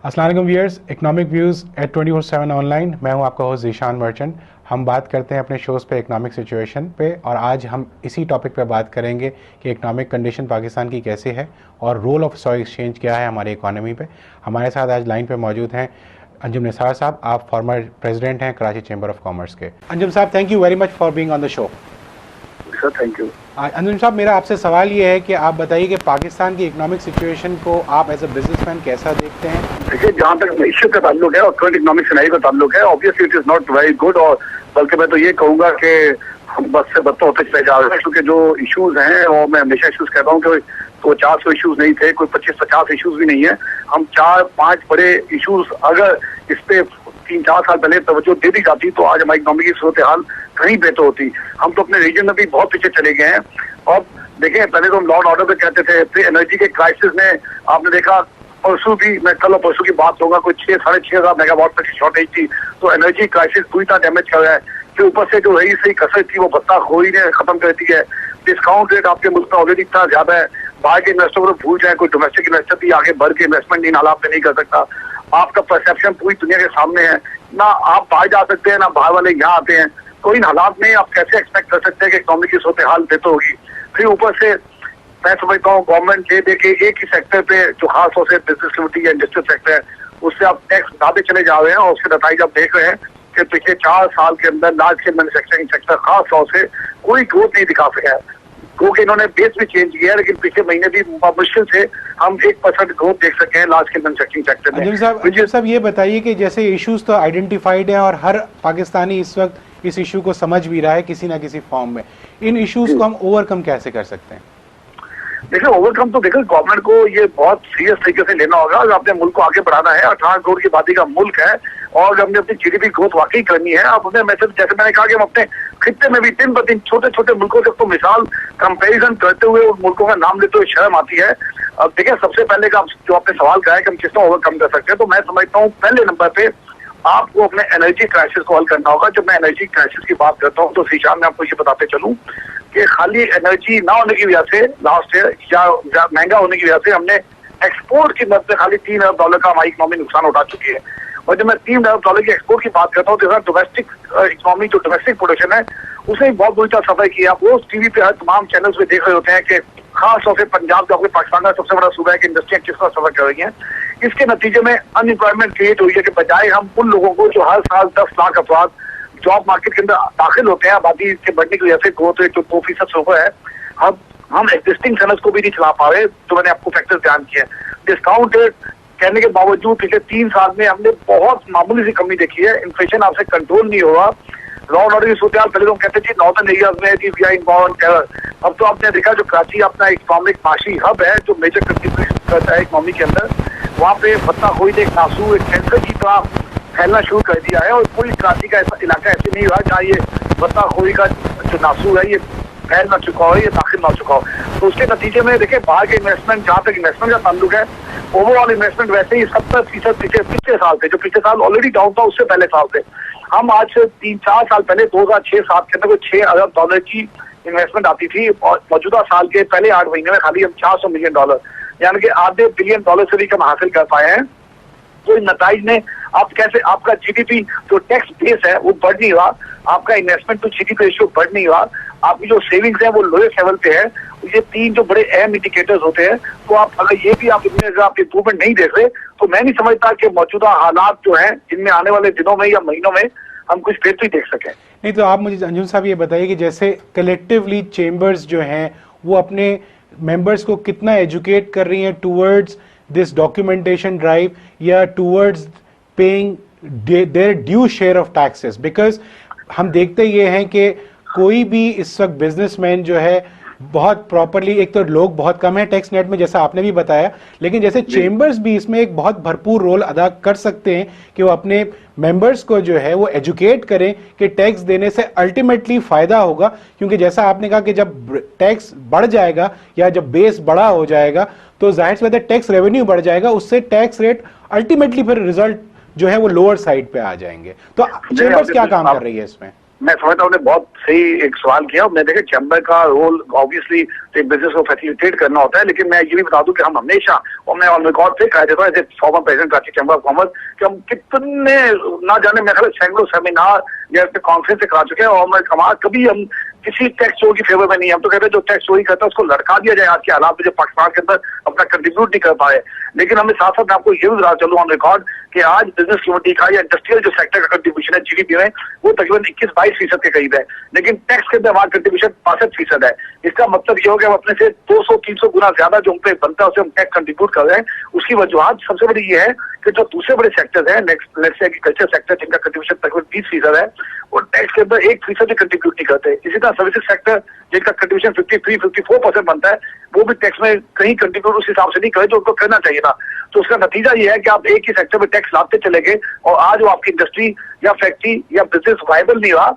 अस्सलाम वालेकुम viewers, economic views at 24/7 online. मैं हूं आपका होस्ट ज़ीशान मर्चेंट। हम बात करते हैं अपने शोज़ पे इकोनॉमिक सिचुएशन पे, और आज हम इसी टॉपिक पे बात करेंगे कि इकोनॉमिक कंडीशन पाकिस्तान की कैसे है और रोल ऑफ स्टॉक एक्सचेंज क्या है हमारी इकोनॉमी पे। हमारे साथ आज लाइन पे मौजूद हैं अंजुम निसार साहब। आप फॉर्मर प्रेसिडेंट हैं कराची चैम्बर ऑफ कॉमर्स के। अंजुम साहब, thank you very much for being on the show. Sir thank you. Anjum साहब, मेरा आपसे सवाल ये है कि आप बताइए कि पाकिस्तान की इकोनॉमिक सिचुएशन को आप एज अ बिजनेसमैन कैसा देखते हैं? देखिए, जहाँ तक इश्यू का ताल्लुक है और करंट इकोनॉमिक सिनेरियो का ताल्लुक है, obviously it is not very good. और बल्कि मैं तो ये कहूंगा कि हम बस से बदतर होते चले जा रहे हैं, क्योंकि जो इश्यूज हैं, और मैं हमेशा इश्यूज कहता हूँ कि तो 400 इश्यूज नहीं थे, कोई 25-50 इश्यूज भी नहीं है। हम 4-5 बड़े इश्यूज अगर इस पे 3-4 साल पहले तवज्जो दे दी जाती तो आज हमारी इकोनॉमी की सूरत हाल कहीं बेहतर होती। हम तो अपने रीजन में भी बहुत पीछे चले गए हैं। और देखें, पहले तो हम लॉ एंड ऑर्डर पे कहते थे, फिर एनर्जी के क्राइसिस में आपने देखा, परसों भी मैं कल और परसों की बात कहूंगा, कोई 6-6.5 मेगावाट तक की शॉर्टेज थी। तो एनर्जी क्राइसिस पूरी तरह डैमेज कर रहा है। फिर ऊपर से जो रही सही कसर थी वो बत्ताखोरी ने खत्म कर दी है। डिस्काउंट रेट आपके मुल्क में ऑलरेडी इतना ज्यादा है, बाहर के इन्वेस्टर को भूल जाए, कोई डोमेस्टिक इन्वेस्टर भी आगे बढ़ के इन्वेस्टमेंट इन हालात में नहीं कर सकता। आपका परसेप्शन पूरी दुनिया के सामने है, ना आप बाहर जा सकते हैं ना बाहर वाले यहाँ आते हैं। तो इन हालात में आप कैसे एक्सपेक्ट कर सकते हैं कि इकोनॉमी की सूरत हाल बेहतर होगी? फिर ऊपर से मैं समझता हूँ गवर्नमेंट दे के एक ही सेक्टर पे, जो खास तौर से बिजनेस कम्युनिटी या इंडस्ट्रियल सेक्टर है, उससे आप टैक्स बढ़ाते चले जा रहे हैं। और उसके नतीजे आप देख रहे हैं कि पिछले 4 साल के अंदर लार्ज स्केल मैन्युफैक्चरिंग सेक्टर खास तौर से कोई ग्रोथ नहीं दिखा सका है। क्योंकि इन्होंने बेस भी चेंज किया है, लेकिन पिछले महीने भी मुश्किल से हम 1% ग्रोथ देख सके हैं लार्ज स्केल मैन्युफैक्चरिंग सेक्टर में। अंजुम साहब, ये बताइए कि जैसे इश्यूज तो आइडेंटिफाइड है और हर पाकिस्तानी इस वक्त इस इशू को समझ भी रहा है किसी ना किसी फॉर्म में, इन इश्यूज को हम ओवरकम कैसे कर सकते हैं? देखिए, ओवरकम तो देखिए गवर्नमेंट को ये बहुत सीरियस तरीके से लेना होगा। अगर अपने मुल्क को आगे बढ़ाना है, 18 करोड़ की आबादी का मुल्क है, और हमने अपनी जीडीपी ग्रोथ वाकई करनी है। अब अपने मैसेज, जैसे मैंने कहा कि हम अपने खित्ते में भी दिन ब दिन छोटे छोटे मुल्कों से तो मिसाल कंपैरिजन करते हुए उन मुल्कों का नाम लेते हुए शर्म आती है। अब देखिए, सबसे पहले का जो आपने सवाल कहा है कि हम किस तरह ओवरकम कर सकते हैं, तो मैं समझता हूँ पहले नंबर पे आपको अपने एनर्जी क्राइसिस को हल करना होगा। जब मैं एनर्जी क्राइसिस की बात करता हूँ तो शीशा में आपको ये बताते चलूं कि खाली एनर्जी ना होने की वजह से लास्ट ईयर या महंगा होने की वजह से हमने एक्सपोर्ट की मदद से खाली $3 अरब का हमारी इकोनॉमी नुकसान उठा चुकी है। और जब मैं $3 अरब की एक्सपोर्ट की बात करता हूँ तो डोमेस्टिक इकोनॉमी, जो डोमेस्टिक प्रोडक्शन है, उसने बहुत बुरी तरह सफर किया। आप रोज टीवी पे हर तमाम चैनल्स पे देख रहे होते हैं कि खास तौर से पंजाब का, पाकिस्तान का सबसे बड़ा सूबा है कि इंडस्ट्रियां किस तरह सफर कर रही हैं। इसके नतीजे में अनएम्प्लॉयमेंट क्रिएट हुई है कि बजाय हम उन लोगों को जो हर साल 10 लाख अफराद जॉब मार्केट के अंदर दाखिल होते हैं, आबादी के बढ़ने की वजह से ग्रोथ रेट जो 2% से ऊपर है, हम एग्जिस्टिंग सनस को भी नहीं चला पा रहे। तो मैंने आपको फैक्टर ध्यान किया। डिस्काउंट रेट कहने के बावजूद पिछले 3 साल में हमने बहुत मामूली सी कमी देखी है। इन्फ्लेशन आपसे कंट्रोल नहीं हुआ। लॉ एंड ऑर्डर की सूरत हाल, पहले तो हम कहते थे नॉर्दर्न एरियाज में जी वी आई इन्वॉल्व टेरर। अब तो आपने देखा जो कराची अपना इकोनॉमिक माशी हब है, जो मेजर कंट्रीब्यूशन करता है इकोनॉमी के अंदर, वहाँ पे बत्ताखोरी ने एक नासू, एक कैंसर की तरह फैलना शुरू कर दिया है। और कोई कराची का ऐसा इलाका ऐसे नहीं हुआ जहाँ ये बत्ताखोरी का जो नासू है ये फैल ना चुका हो, ये दाखिल ना चुका हो। तो उसके नतीजे में देखिए, बाहर के इन्वेस्टमेंट, जहाँ तक इन्वेस्टमेंट का ताल्लुक है, ओवरऑल इन्वेस्टमेंट वैसे ही 70% पिछले साल थे, जो पिछले साल ऑलरेडी डाउन था, उससे पहले साल थे। हम आज से 3-4 साल पहले 2006-07 के अंदर कोई $6 अरब की इन्वेस्टमेंट आती थी, और मौजूदा साल के पहले 8 महीने में खाली हम $400 मिलियन, यानी कि आधे $1 बिलियन से भी कम हासिल कर पाए हैं। तो इन नताइज ने आप कैसे, आपका जीडीपी जो टैक्स बेस है वो बढ़ नहीं रहा, आपका इन्वेस्टमेंट टू जीडीपी रेशियो बढ़ नहीं रहा, आपकी जो सेविंग्स है वो लोएस्ट लेवल पे है। ये 3 जो बड़े अहम इंडिकेटर्स होते हैं, तो आप अगर ये भी आप इनमें आप इंप्रूवमेंट नहीं देख रहे, तो मैं नहीं समझता कि मौजूदा हालात जो हैं जिनमें आने वाले दिनों में या महीनों में हम कुछ बेहतरी देख सकें। नहीं, तो आप मुझे अंजुम साहब ये बताइए कि जैसे कलेक्टिवली चेंबर्स जो हैं वो अपने मेंबर्स को कितना एजुकेट कर रही हैं टूवर्ड्स दिस डॉक्यूमेंटेशन ड्राइव या towards paying there due share of taxes? Because हम देखते ये हैं कि कोई भी इस वक्त बिजनेसमैन जो है बहुत प्रॉपरली, एक तो लोग बहुत कम है टैक्स नेट में जैसा आपने भी बताया, लेकिन जैसे चेंबर्स भी इसमें एक बहुत भरपूर रोल अदा कर सकते हैं कि वो अपने मेंबर्स को जो है वो एजुकेट करें कि टैक्स देने से अल्टीमेटली फायदा होगा। क्योंकि जैसा आपने कहा कि जब टैक्स बढ़ जाएगा या जब बेस बड़ा हो जाएगा तो जाहिर सी बात है टैक्स रेवेन्यू बढ़ जाएगा, उससे टैक्स रेट अल्टीमेटली फिर रिजल्ट जो है वो लोअर साइड पे आ जाएंगे। तो चेंबर्स क्या काम कर रही है इसमें? मैं समझता हूँ बहुत सही एक सवाल किया। मैं देखे चैम्बर का रोल ऑब्वियसली एक बिजनेस को फैसिलिटेट करना होता है, लेकिन मैं ये भी बता दूं कि हम हमेशा, और मैं ऑन रिकॉर्ड से कह देता हूँ as a former president Karachi chamber of commerce, कि हम कितने ना जाने मैं सैकड़ों सेमिनार या कॉन्फ्रेंस से करा चुके हैं, और मैं कभी हम किसी टैक्स चोर की फेवर में नहीं। हम तो कहते हैं जो टैक्स चोरी करता है उसको लड़का दिया जाए आज के हालात में, जो पाकिस्तान के अंदर अपना कंट्रीब्यूट नहीं कर पाए। लेकिन हमें साथ साथ आपको ये भी बता चलूं ऑन रिकॉर्ड कि आज बिजनेस कम्युनिटी का या इंडस्ट्रियल जो सेक्टर का कंट्रीब्यूशन है जीडीपी में वो तकरीबन 21-22% के करीब है, लेकिन टैक्स के अंदर हमारा कंट्रीब्यूशन 65% है। इसका मतलब ये हो गया हम अपने से 200-300 गुना ज्यादा जो हम पे बनता है उसे हम टैक्स कंट्रीब्यूट कर रहे हैं। उसकी वजूहत सबसे बड़ी ये है कि जो दूसरे बड़े सेक्टर्स हैं, नेक्स्ट एग्रीकल्चर सेक्टर जिनका कंट्रीब्यूशन तकरीबन 20% है, वो टैक्स के अंदर 1% भी कंट्रीब्यूट नहीं करते। इसी तरह सर्विसेज सेक्टर जिनका कंट्रीब्यूशन 53-54% बनता है, वो भी टैक्स में कहीं कंट्रीब्यूट उस हिसाब से नहीं करे जो उनको करना चाहिए था। तो उसका नतीजा ये है कि आप एक ही सेक्टर में टैक्स लाते चले गए और आज वो आपकी इंडस्ट्री या फैक्ट्री या बिजनेस वायबल नहीं रहा,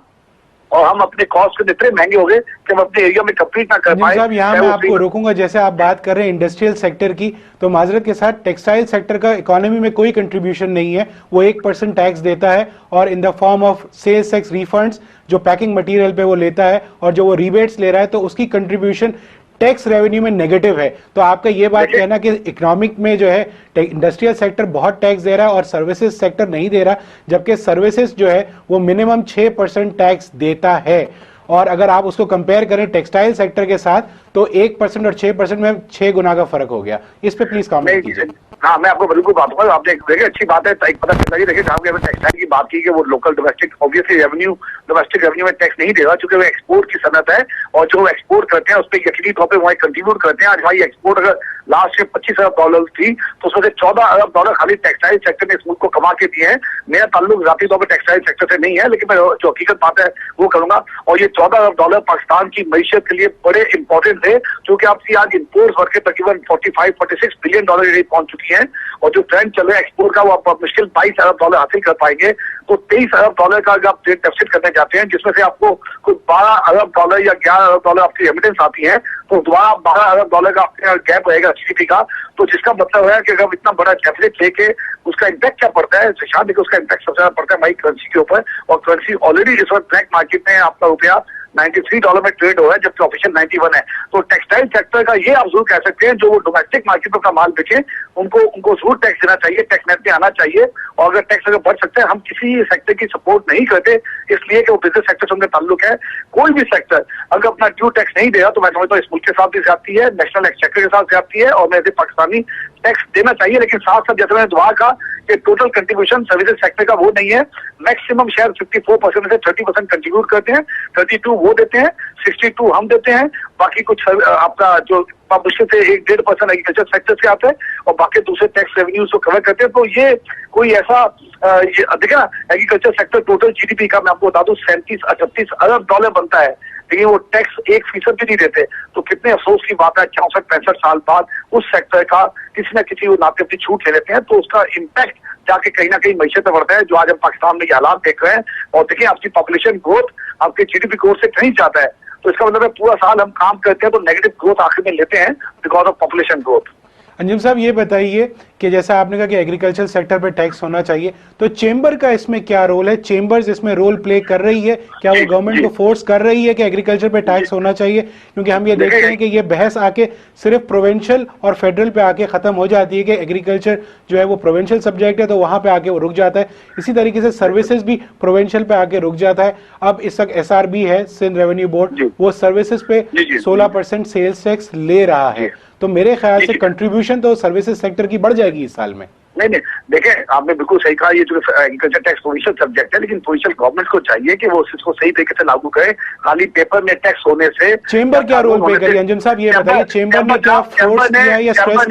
और हम अपने कॉस्ट के इतने महंगे हो गए कि हम अपने एरिया में कंप्लीट ना कर पाए। साहब यहाँ मैं आपको रोकूंगा, जैसे आप बात कर रहे हैं इंडस्ट्रियल सेक्टर की, तो माजरत के साथ टेक्सटाइल सेक्टर का इकोनॉमी में कोई कंट्रीब्यूशन नहीं है। वो 1% टैक्स देता है और in the form of sales tax refunds जो पैकिंग मटेरियल पे वो लेता है, और जो वो रिबेट्स ले रहा है तो उसकी कंट्रीब्यूशन टैक्स रेवेन्यू में नेगेटिव है। तो आपका ये बात कहना कि इकोनॉमिक में जो है इंडस्ट्रियल सेक्टर बहुत टैक्स दे रहा है और सर्विसेज सेक्टर नहीं दे रहा, जबकि सर्विसेज जो है वो मिनिमम 6% टैक्स देता है। और अगर आप उसको कंपेयर करें टेक्सटाइल सेक्टर के साथ तो 1% और 6% में 6 गुना का फर्क हो गया। इस पे प्लीज कमेंट कीजिए। हाँ, मैं आपको बिल्कुल बात करूँ, आपने देखिए अच्छी बात है, एक पता चला देखिए आपने टेक्सटाइल की बात की कि वो local domestic obviously revenue domestic revenue में टैक्स नहीं देगा क्योंकि वो एक्सपोर्ट की सनत है, और जो एक्सपोर्ट करते हैं उस पर यकीनी तौर पर वही कंट्रीब्यूट करते हैं। आज हमारी एक्सपोर्ट अगर लास्ट में $25 अरब थी तो उसमें से $14 अरब खाली टेक्सटाइल सेक्टर ने इस मुल्क को कमा के दिए हैं। मेरा ताल्लुक जाती तौर पर टेक्सटाइल सेक्टर से नहीं है, लेकिन मैं जो हकीकत बात है वो करूंगा। और ये $14 अरब पाकिस्तान की मईशत के लिए बड़े इंपॉर्टेंट थे, क्योंकि आपकी आज इम्पोर्ट बढ़ के तकरीबन $45-46 बिलियन पहुंच चुकी है, और जो ट्रेंड चल रहा है एक्सपोर्ट का वो आप मुश्किल $22 अरब हासिल कर पाएंगे। तो $23 अरब का अगर आप ट्रेड डेफिसिट करने जाते हैं, जिसमें से आपको कुछ $12 अरब या $11 अरब आपकी रेमिटेंस आती है, तो दोबारा $12 अरब का आपके गैप रहेगा जीडीपी का। तो जिसका मतलब है कि अगर इतना बड़ा डेफिसिट लेके उसका इम्पैक्ट क्या पड़ता है, शायद देखिए उसका इम्पैक्ट सबसे ज्यादा पड़ता है हमारी करेंसी के ऊपर, और करेंसी ऑलरेडी इस वक्त ब्लैक मार्केट में आपका रुपया $93 में ट्रेड हो रहा है, जबकि ऑफिशियल 91 है। तो टेक्सटाइल सेक्टर का ये आप जरूर कह सकते हैं, जो वो डोमेस्टिक मार्केट में अपना माल बेचे उनको जरूर टैक्स देना चाहिए, टैक्स नेट में आना चाहिए। और अगर टैक्स अगर बढ़ सकते हैं, हम किसी सेक्टर की सपोर्ट नहीं करते इसलिए कि वो बिजनेस सेक्टर से उनका ताल्लुक है। कोई भी सेक्टर अगर अपना ड्यू टैक्स नहीं देगा तो मैं समझता हूँ इस मुल्क के साथ भी ज्यादती है, नेशनल एक्सचेकर के साथ ज्यादती है, और मैं पाकिस्तानी टैक्स देना चाहिए। लेकिन साथ साथ जैसे मैंने दुआ कहा कि टोटल कंट्रीब्यूशन सर्विसेज सेक्टर का वो नहीं है, मैक्सिमम शेयर 54% में से 30% कंट्रीब्यूट करते हैं, 32 वो देते हैं, 62 हम देते हैं, बाकी कुछ आपका जो मुश्किल से 1-1.5% एग्रीकल्चर सेक्टर से आता है, और बाकी दूसरे टैक्स रेवेन्यूज को कवर करते हैं। तो ये कोई ऐसा देखिए ना, एग्रीकल्चर सेक्टर टोटल जीडीपी का मैं आपको बता दूं 37-38 अरब डॉलर बनता है, लेकिन वो टैक्स 1% भी नहीं देते। तो कितने अफसोस की बात है 64-65 साल बाद उस सेक्टर का किसी न किसी नाते अपनी छूट ले लेते हैं, तो उसका इम्पैक्ट जाके कहीं ना कहीं मैशत में बढ़ता है, जो आज हम पाकिस्तान में ये हालात देख रहे हैं। और देखिए आपकी पॉपुलेशन ग्रोथ आपके जीडीपी ग्रोथ से कहीं जाता है, तो इसका मतलब है पूरा साल हम काम करते हैं तो नेगेटिव ग्रोथ आखिर में लेते हैं because of population growth. Anjum साहब ये बताइए कि जैसा आपने कहा कि एग्रीकल्चर सेक्टर पे टैक्स होना चाहिए, तो चेंबर का इसमें क्या रोल है? चेंबर्स इसमें रोल प्ले कर रही है क्या? वो गवर्नमेंट को फोर्स कर रही है कि एग्रीकल्चर पे टैक्स होना चाहिए? क्योंकि हम ये देखते हैं कि ये बहस आके सिर्फ प्रोविंशियल और फेडरल पे आके खत्म हो जाती है कि एग्रीकल्चर जो है वो प्रोविंशियल सब्जेक्ट है तो वहां पे आके वो रुक जाता है। इसी तरीके से सर्विसेज भी प्रोविंशियल पे आके रुक जाता है। अब इस वक्त SRB है, सिंध रेवेन्यू बोर्ड, वो सर्विसेज पे 16% सेल्स टैक्स ले रहा है, तो मेरे ख्याल से कंट्रीब्यूशन तो सर्विसेज सेक्टर की बढ़ जाएगी इस साल में। नहीं, देखिए आपने बिल्कुल सही कहा, ये जो एग्रीकल्चर टैक्स प्रोविंशियल सब्जेक्ट है, लेकिन प्रोविंशियल गवर्नमेंट को चाहिए कि वो इसको सही तरीके से लागू करे। खाली पेपर में टैक्स होने से चेंबर क्या रोल प्ले करी? अंजुम साहब ये बताइए, चेंबर ने क्या फोर्स किया या स्ट्रेस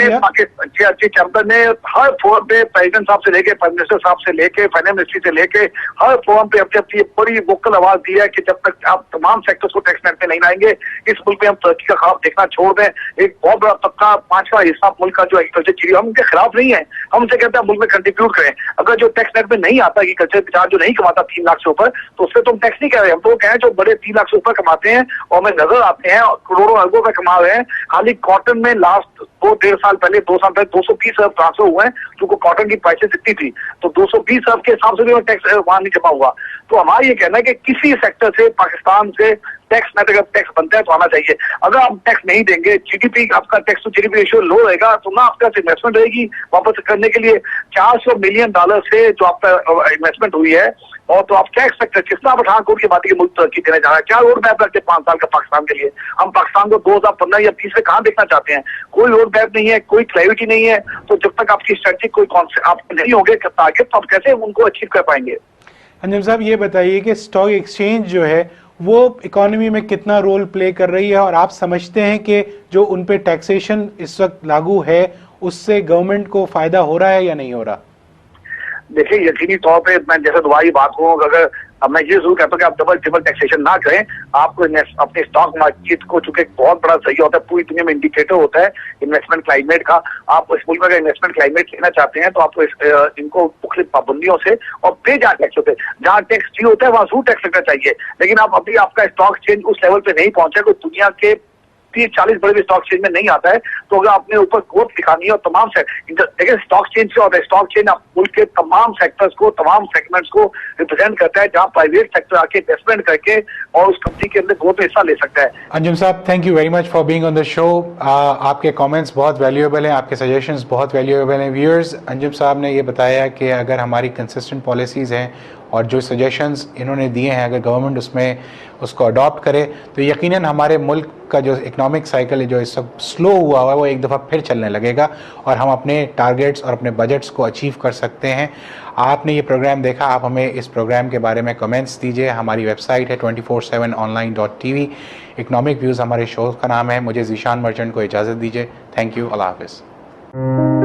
किया? चैम्बर ने हर फोरम पे प्रेसिडेंट साहब से लेके प्राइम मिनिस्टर साहब से लेके फाइनेंस मिनिस्ट्री से लेके हर फोरम पे अपनी बड़ी वोकल आवाज दी है कि जब तक आप तमाम सेक्टर्स को टैक्स नेट में नहीं लाएंगे इस मुल्क में हम तरक्की का ख्वाब देखना छोड़ दें। एक बहुत बड़ा तबका 5 का हिस्सा मुल्क का जो एग्रीकल्चर चाहिए, हम उनके खिलाफ नहीं है, हम कैसे कहते हैं मुल्क में कंट्रीब्यूट करें। अगर जो टैक्स नेट में नहीं आता कि कल्चर पिचार जो नहीं कमाता 3 लाख से ऊपर, तो उससे तो हम टैक्स नहीं कह रहे, हम तो कह रहे हैं जो बड़े 3 लाख से ऊपर कमाते हैं और हमें नजर आते हैं और करोड़ों अरबों रुपए कमा रहे हैं। खाली कॉटन में लास्ट 2 साल पहले 220 अरब ट्रांसफर हुए हैं, क्योंकि कॉटन की प्राइसेस इतनी थी, तो 220 अरब के हिसाब से भी टैक्स वहां नहीं जमा हुआ। तो हमारा ये कहना है कि किसी सेक्टर से, पाकिस्तान से टैक्स नेट अगर टैक्स बनता है तो आना चाहिए। अगर आप टैक्स नहीं देंगे, जीडीपी आपका टैक्स टू जीडीपी रेशियो लो रहेगा, तो ना आपके पास इन्वेस्टमेंट रहेगी वापस करने के लिए। $400 मिलियन से जो आपका इन्वेस्टमेंट हुई है, और तो आप क्या एक्सपेक्ट करते हैं, कितना पठान कोट की बात है कि मुल्क तरक्की देने जा रहा है? क्या रोड मैप रखते 5 साल का पाकिस्तान के लिए? हम पाकिस्तान को 2015 या 20 में कहाँ देखना चाहते हैं? कोई रोड मैप नहीं है, कोई क्लैरिटी नहीं है। तो जब तक आपकी स्ट्रेटजी कोई कॉन्सेप्ट आप नहीं होंगे टारगेट, तो आप कैसे उनको अचीव कर पाएंगे? अंजुम साहब, ये बताइए कि स्टॉक एक्सचेंज जो है वो इकोनॉमी में कितना रोल प्ले कर रही है, और आप समझते हैं कि जो उन पे टैक्सेशन इस वक्त लागू है उससे गवर्नमेंट को फायदा हो रहा है या नहीं हो रहा? देखिए, यकीनी तौर पे मैं जैसे दोबारा बात करूँ, अगर अब मैं ये जरूर कहता हूँ कि आप डबल ट्रिपल टैक्सेशन ना करें। आपको अपने स्टॉक मार्केट को, चूंकि बहुत बड़ा सही होता है, पूरी दुनिया में इंडिकेटर होता है इन्वेस्टमेंट क्लाइमेट का। आप इस मुल्क में अगर इन्वेस्टमेंट क्लाइमेट लेना चाहते हैं तो आपको इनको मुख्तलिफ पाबंदियों से और बेजा टैक्स होते हैं, जहाँ टैक्स फ्री होता है वहां जरूर टैक्स लगना चाहिए। लेकिन आप अभी आपका स्टॉक चेंज उस लेवल पे नहीं पहुंचा, कोई दुनिया के 30-40 बड़े भी स्टॉक चेंज में नहीं आता है। तो अगर अपने ऊपर ग्रोथ दिखानी है और तमाम देखिए स्टॉक चेंज क्या होता है, स्टॉक चेंज आप मुल्क के तमाम सेक्टर्स को, तमाम सेगमेंट्स को रिप्रेजेंट करता है, जहां प्राइवेट सेक्टर आके इन्वेस्टमेंट करके और उस कंपनी के अंदर ग्रोथ में हिस्सा ले सकता है। अंजुम साहब, thank you very much for being on the show. आपके कमेंट्स बहुत वैल्यूएबल हैं, आपके सजेशंस बहुत वैल्यूएबल हैं। व्यूअर्स, अंजुम साहब ने ये बताया कि अगर हमारी कंसिस्टेंट पॉलिसीज़ हैं और जो सजेशंस इन्होंने दिए हैं, अगर गवर्नमेंट उसमें उसको अडॉप्ट करे तो यकीनन हमारे मुल्क का जो इकोनॉमिक साइकिल है, जो इस सब स्लो हुआ हुआ है, वो एक दफ़ा फिर चलने लगेगा और हम अपने टारगेट्स और अपने बजट्स को अचीव कर सकते हैं। आपने ये प्रोग्राम देखा, आप हमें इस प्रोग्राम के बारे में कमेंट्स दीजिए। हमारी वेबसाइट है 24/7online.tv। इकोनॉमिक व्यूज़ हमारे शो का नाम है। मुझे ज़ीशान मर्चेंट को इजाज़त दीजिए। थैंक यू, अल्लाह हाफ़िज़।